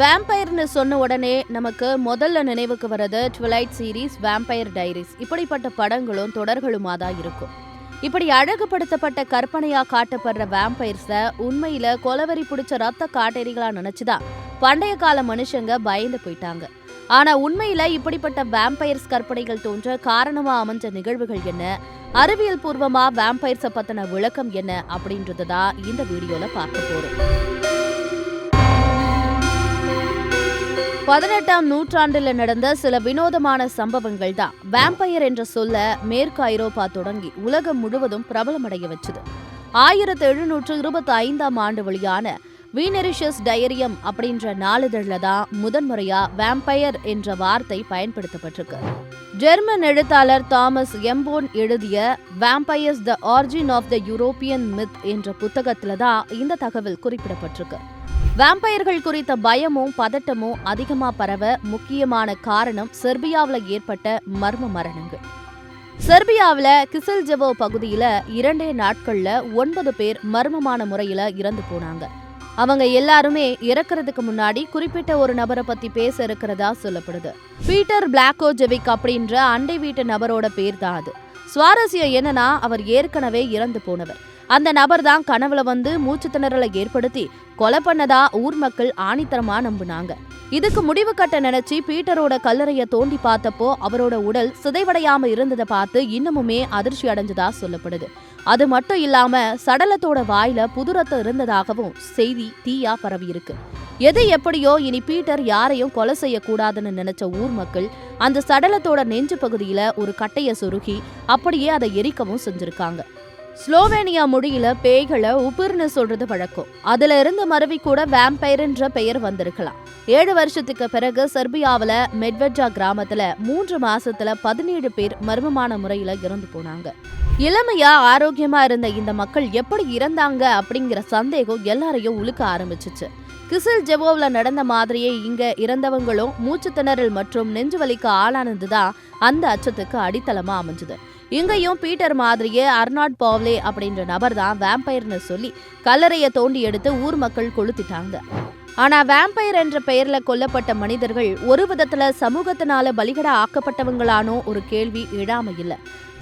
வேம்பயர்னு சொன்ன உடனே நமக்கு முதல்ல நினைவுக்கு வர்றது ட்விலைட் சீரீஸ், வேம்பயர் டைரிஸ் இப்படிப்பட்ட படங்களும் தொடர்களுமா தான் இருக்கும். இப்படி அழகுபடுத்தப்பட்ட கற்பனையா காட்டப்படுற வேம்பயர்ஸ உண்மையில கொலவெறி பிடிச்ச ரத்த காட்டேரிகளா நினைச்சுதான் பண்டைய கால மனுஷங்க பயந்து போயிட்டாங்க. ஆனா உண்மையில இப்படிப்பட்ட வேம்பயர்ஸ் கற்பனைகள் தோன்ற காரணமா அமைஞ்ச நிகழ்வுகள் என்ன, அறிவியல் பூர்வமா வேம்பயர்ஸ பத்தின விளக்கம் என்ன அப்படின்றதுதான் இந்த வீடியோல பார்க்க போறோம். 18ஆம் நூற்றாண்டுல நடந்த சில வினோதமான சம்பவங்கள் தான் வேம்பயர் என்ற சொல்ல மேற்கு ஐரோப்பா தொடங்கி உலகம் முழுவதும் பிரபலமடைய வச்சுது. 1725ஆம் ஆண்டு வெளியான வீனரிஷஸ் டயரியம் அப்படின்ற நாளிதழில் தான் முதன்முறையா வேம்பயர் என்ற வார்த்தை பயன்படுத்தப்பட்டிருக்கு. ஜெர்மன் எழுத்தாளர் தாமஸ் எம்போன் எழுதிய vampires the origin of the European myth என்ற புத்தகத்துல தான் இந்த தகவல் குறிப்பிடப்பட்டிருக்கு. வேம்பயர்கள் குறித்த பயமும் பதட்டமும் அதிகமா பரவ முக்கியமான காரணம் செர்பியாவில் ஏற்பட்ட மர்ம மரணங்கள். செர்பியாவில் கிசில்ஜெவோ பகுதியில 2 நாட்கள்ல 9 பேர் மர்மமான முறையில இறந்து போனாங்க. அவங்க எல்லாருமே இறக்குறதுக்கு முன்னாடி குறிப்பிட்ட ஒரு நபரை பத்தி பேச இருக்கிறதா சொல்லப்படுது. பீட்டர் பிளாக்கோஜெவிக் அப்படின்ற அண்டை வீட்டு நபரோட பேர் தான் அது. சுவாரஸ்யம் என்னன்னா, அவர் ஏற்கனவே இறந்து போனவர். அந்த நபர் தான் கனவுல வந்து மூச்சு திணறலை ஏற்படுத்தி கொலை பண்ணதா ஊர் மக்கள் ஆணித்தரமா நம்புனாங்க. இதுக்கு முடிவு கட்ட நினைச்சு பீட்டரோட கல்லறைய தோண்டி பார்த்தப்போ அவரோட உடல் சிதைவடையாம இருந்ததை பார்த்து இன்னமுமே அதிர்ச்சி அடைஞ்சதா சொல்லப்படுது. அது மட்டும் இல்லாம சடலத்தோட வாயில புது ரத்தம் இருந்ததாகவும் செய்தி தீயா பரவி இருக்கு. எது எப்படியோ இனி பீட்டர் யாரையும் கொலை செய்யக்கூடாதுன்னு நினைச்ச ஊர் மக்கள் அந்த சடலத்தோட நெஞ்சு பகுதியில ஒரு கட்டைய சொருகி அப்படியே அதை எரிக்கவும் செஞ்சிருக்காங்க. ஸ்லோவேனியா மொழியில பேய்களை உபிர்னு சொல்றது வழக்கம். அதுல இருந்து மருவி கூட வேம்பயர்ன்ற பெயர் வந்திருக்கலாம். 7 வருஷத்துக்கு பிறகு செர்பியாவில மெட்வெட்ஜா கிராமத்துல 3 மாசத்துல 17 பேர் மர்மமான முறையில இறந்து போனாங்க. இளமையா ஆரோக்கியமா இருந்த இந்த மக்கள் எப்படி இறந்தாங்க அப்படிங்கிற சந்தேகம் எல்லாரையும் உழுக்க ஆரம்பிச்சிச்சு. கிசில்ஜெவோவ்ல நடந்த மாதிரியே இங்க இறந்தவங்களும் மூச்சு திணறல் மற்றும் நெஞ்சு வலிக்கு ஆளானதுதான் அந்த அச்சத்துக்கு அடித்தளமா அமைஞ்சது. இங்கேயும் பீட்டர் மாதிரியே அர்னாட் பாவ்லே அப்படின்ற நபர் தான் வேம்பயர்னு சொல்லி கல்லறையை தோண்டி எடுத்து ஊர் மக்கள் கொளுத்திட்டாங்க. ஆனா வேம்பயர் என்ற பெயர்ல கொல்லப்பட்ட மனிதர்கள் ஒரு விதத்துல சமூகத்தினால பலிகடா ஆக்கப்பட்டவங்களானோ ஒரு கேள்வி எழாம இல்ல.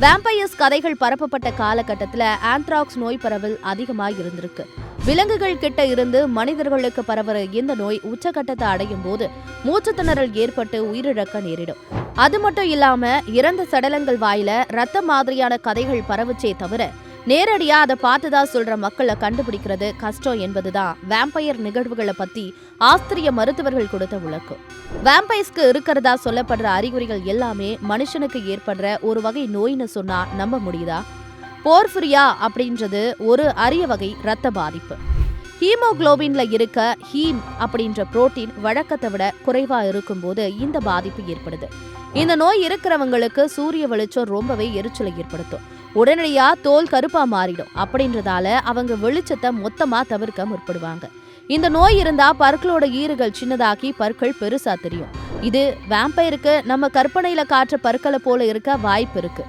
வேம்பயர்ஸ் கதைகள் பரப்பப்பட்ட காலகட்டத்துல ஆந்த்ராக்ஸ் நோய் பரவல் அதிகமாக இருந்திருக்கு. விலங்குகள் கிட்ட இருந்து மனிதர்களுக்கு பரவுற இந்த நோய் உச்சகட்டத்தை அடையும் போது மூச்சு திணறல் ஏற்பட்டு உயிரிழக்க நேரிடும். அது மட்டும் இல்லாம இறந்த சடலங்கள் வாயில ரத்த மாதிரியான கதைகள் பரவுச்சே தவிர நேரடியா அதை பார்த்துதா சொல்ற மக்களை கண்டுபிடிக்கிறது கஷ்டம் என்பதுதான் வேம்பயர் நிகழ்வுகளை பத்தி ஆஸ்திரிய மருத்துவர்கள் கொடுத்த விளக்கம். வேம்பயர்ஸ்க்கு இருக்கிறதா சொல்லப்படுற அறிகுறிகள் எல்லாமே மனுஷனுக்கு ஏற்படுற ஒரு வகை நோய்னு சொன்னா நம்ப முடியுதா? போர்ஃபிரியா அப்படின்றது ஒரு அரிய வகை இரத்த பாதிப்பு. ஹீமோகுளோபின்ல இருக்க ஹீம் அப்படின்ற புரோட்டீன் வழக்கத்தை விட குறைவா இருக்கும்போது இந்த பாதிப்பு ஏற்படுது. இந்த நோய் இருக்கிறவங்களுக்கு சூரிய வெளிச்சம் ரொம்பவே எரிச்சலை ஏற்படுத்தும். உடனடியா தோல் கருப்பா மாறிடும். அப்படின்றதால அவங்க வெளிச்சத்தை மொத்தமா தவிர்க்க முற்படுவாங்க. இந்த நோய் இருந்தா பற்களோட ஈறுகள் சின்னதாக்கி பற்கள் பெருசா தெரியும். இது வேம்பயருக்கு நம்ம கற்பனையில காற்ற பற்களை போல இருக்க வாய்ப்பு இருக்கு.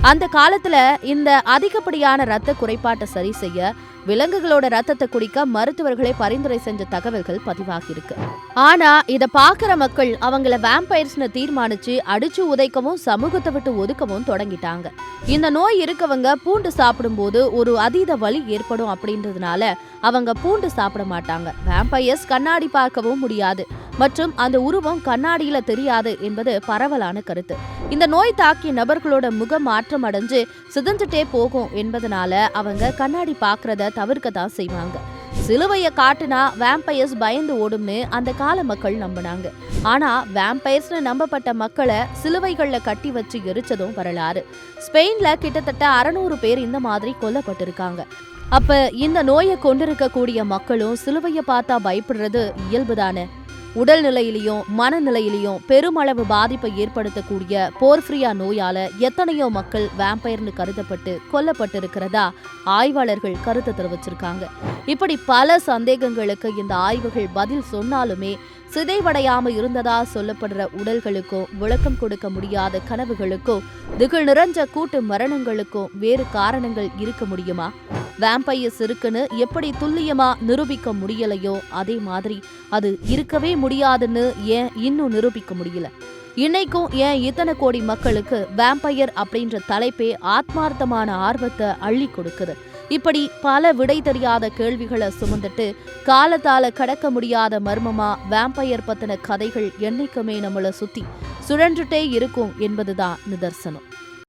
அந்த காலத்துல இந்த அதிகப்படியான ரத்த குறைபாட்டை சரி செய்ய விலங்குகளோட ரத்தத்தை குடிக்க மருத்துவர்களை பரிந்துரை செஞ்ச தகவல்கள் பதிவாகியிருக்கு. ஆனா இத பாக்குற மக்கள் அவங்கள வேம்பயர்ஸ்னு தீர்மானிச்சு அடிச்சு உதைக்கவும் சமூகத்தை விட்டு ஒதுக்கவும் தொடங்கிட்டாங்க. இந்த நோய் இருக்கவங்க பூண்டு சாப்பிடும் போது ஒரு அதீத வலி ஏற்படும் அப்படின்றதுனால அவங்க பூண்டு சாப்பிட மாட்டாங்க. வேம்பயர்ஸ் கண்ணாடி பார்க்கவும் முடியாது மற்றும் அந்த உருவம் கண்ணாடியில தெரியாது என்பது பரவலான கருத்து. இந்த நோய் தாக்கிய நபர்களோட முக மாற்றம் அடைஞ்சு சிதைஞ்சிட்டே போகும் என்பதனால அவங்க கண்ணாடி பார்க்கறத தவிர்க்கத்தான் செய்வாங்க. சிலுவைய காட்டுனா வேம்பயர்ஸ் பயந்து ஓடும்னு அந்த கால மக்கள் நம்பினாங்க. ஆனா வேம்பயர்ஸ்னு நம்பப்பட்ட மக்களை சிலுவைகள்ல கட்டி வச்சு எரிச்சதும் வரலாறு. ஸ்பெயின்ல கிட்டத்தட்ட 600 பேர் இந்த மாதிரி கொல்லப்பட்டிருக்காங்க. அப்ப இந்த நோயை கொண்டிருக்கக்கூடிய மக்களும் சிலுவைய பார்த்தா பயப்படுறது இயல்புதானே. உடல்நிலையிலையும் மனநிலையிலையும் பெருமளவு பாதிப்பை ஏற்படுத்தக்கூடிய போர்ஃபிரியா நோயால எத்தனையோ மக்கள் வேம்பயர்னு கருதப்பட்டு கொல்லப்பட்டிருக்கிறதா ஆய்வாளர்கள் கருத்து தெரிவிச்சிருக்காங்க. இப்படி பல சந்தேகங்களுக்கு இந்த ஆய்வுகள் பதில் சொன்னாலுமே சிதைவடையாம இருந்ததா சொல்லப்படுற உடல்களுக்கும் விளக்கம் கொடுக்க முடியாத கனவுகளுக்கும் திகில் நிறைஞ்ச கூட்டு மரணங்களுக்கும் வேறு காரணங்கள் இருக்க முடியுமா? வேம்பயர்ஸ் இருக்குன்னு எப்படி துல்லியமா நிரூபிக்க முடியலையோ அதே மாதிரி அது இருக்கவே முடியாதுன்னு ஏன் இன்னும் நிரூபிக்க முடியல? இன்னைக்கும் ஏன் இத்தனை கோடி மக்களுக்கு வேம்பயர் அப்படின்ற தலைப்பே ஆத்மார்த்தமான ஆர்வத்தை அள்ளி கொடுக்குது? இப்படி பல விடை தெரியாத கேள்விகளை சுமந்துட்டு காலத்தால கடக்க முடியாத மர்மமா வேம்பயர் பத்தின கதைகள் என்னைக்குமே நம்மள சுத்தி சுழன்றுட்டே இருக்கும் என்பதுதான் நிதர்சனம்.